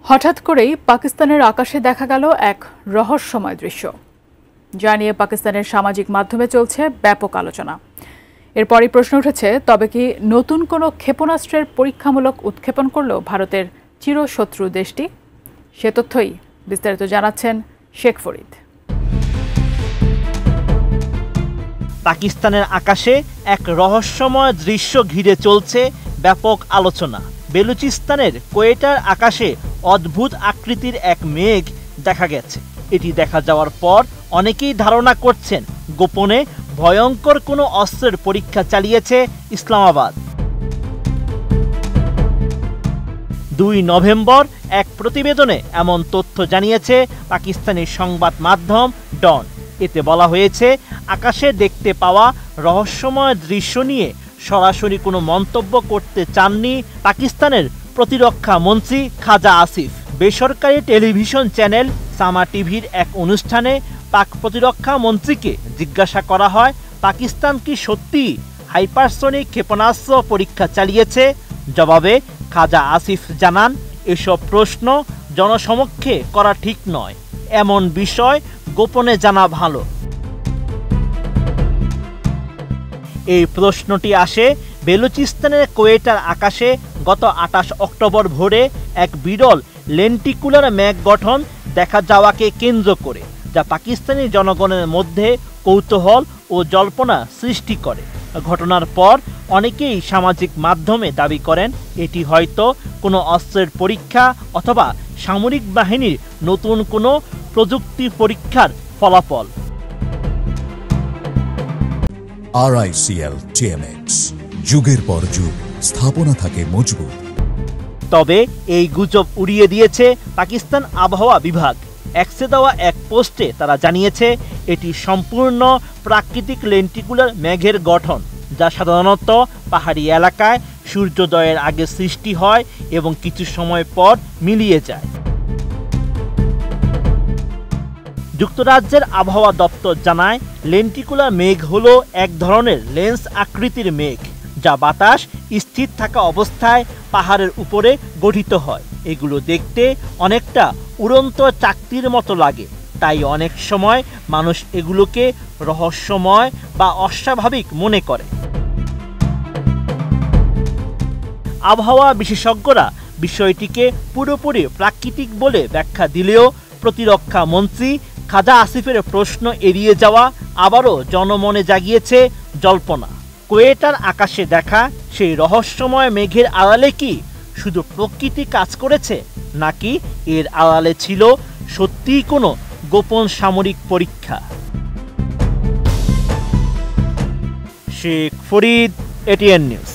হঠাৎ করেই পাকিস্তানের আকাশে দেখা গেল এক রহস্যময় দৃশ্য, যা নিয়ে পাকিস্তানের সামাজিক মাধ্যমে চলছে ব্যাপক আলোচনা। এরপরই প্রশ্ন উঠেছে, তবে কি নতুন কোনো ক্ষেপণাস্ত্রের পরীক্ষামূলক উৎক্ষেপণ করল ভারতের চিরশত্রু দেশটি? সে তথ্যই বিস্তারিত জানাচ্ছেন শেখ ফরিদ। পাকিস্তানের আকাশে এক রহস্যময় দৃশ্য ঘিরে চলছে ব্যাপক আলোচনা। বেলুচিস্তানের কোয়েটার আকাশে অদ্ভুত আকৃতির এক মেঘ দেখা গেছে। এটি দেখা যাওয়ার পর অনেকেই ধারণা করছেন গোপনে ভয়ঙ্কর কোনো অস্ত্রের পরীক্ষা চালিয়েছে ইসলামাবাদ। 2 নভেম্বর এক প্রতিবেদনে এমন তথ্য জানিয়েছে পাকিস্তানি সংবাদ মাধ্যম ডন। এতে বলা হয়েছে, আকাশে দেখতে পাওয়া রহস্যময় দৃশ্য নিয়ে সরাসরি কোনো মন্তব্য করতে চাননি পাকিস্তানের প্রতিরক্ষা মন্ত্রী খাজা আসিফ। বেসরকারি টেলিভিশন চ্যানেল সামা টিভির এক অনুষ্ঠানে পাক প্রতিরক্ষা মন্ত্রীকে জিজ্ঞাসা করা হয়, পাকিস্তান কি সত্যি হাইপারসনিক ক্ষেপণাস্ত্র পরীক্ষা চালিয়েছে? জবাবে খাজা আসিফ জানান, এসব প্রশ্ন জনসমক্ষে করা ঠিক নয়, এমন বিষয় গোপনে জানা ভালো। এই প্রশ্নটি আসে বেলুচিস্তানের কোয়েটার আকাশে গত 28 অক্টোবর ভোরে এক বিরল লেন্টিকুলার মেঘ গঠন দেখা যাওয়াকে কেন্দ্র করে, যা পাকিস্তানি জনগণের মধ্যে কৌতূহল ও জল্পনা সৃষ্টি করে। ঘটনার পর অনেকেই সামাজিক মাধ্যমে দাবি করেন এটি হয়তো কোনো অস্ত্রের পরীক্ষা অথবা সামরিক বাহিনীর নতুন কোনো প্রযুক্তি পরীক্ষার ফলাফল। RICL TMX, যুগের পর যুগ স্থাপনা থাকে মজবুত। তবে এই গুজব উড়িয়ে দিয়েছে পাকিস্তান আবহাওয়া বিভাগ। এক্সে দেওয়া এক পোস্টে তারা জানিয়েছে, এটি সম্পূর্ণ প্রাকৃতিক লেন্টিকুলার মেঘের গঠন, যা সাধারণত পাহাড়ি এলাকায় সূর্যোদয়ের আগে সৃষ্টি হয় এবং কিছু সময় পর মিলিয়ে যায়। যুক্তরাজ্যের আবহাওয়া দপ্তর জানায়, লেন্টিকুলার মেঘ হলো এক ধরনের লেন্স আকৃতির মেঘ, যা বাতাস স্থির থাকা অবস্থায় পাহাড়ের উপরে গঠিত হয়। এগুলো দেখতে অনেকটা উড়ন্ত চাকতির মতো লাগে, তাই অনেক সময় মানুষ এগুলোকে রহস্যময় বা অস্বাভাবিক মনে করে। আবহাওয়া বিশেষজ্ঞরা বিষয়টিকে পুরোপুরি প্রাকৃতিক বলে ব্যাখ্যা দিলেও প্রতিরক্ষা মন্ত্রী খাজা আসিফের প্রশ্ন এড়িয়ে যাওয়া আবারও জনমনে জাগিয়েছে জল্পনা। কোয়েটার আকাশে দেখা সেই রহস্যময় মেঘের আড়ালে কি শুধু প্রকৃতি কাজ করেছে, নাকি এর আড়ালে ছিল সত্যিই কোনো গোপন সামরিক পরীক্ষা? Sheikh Farid, ATN news.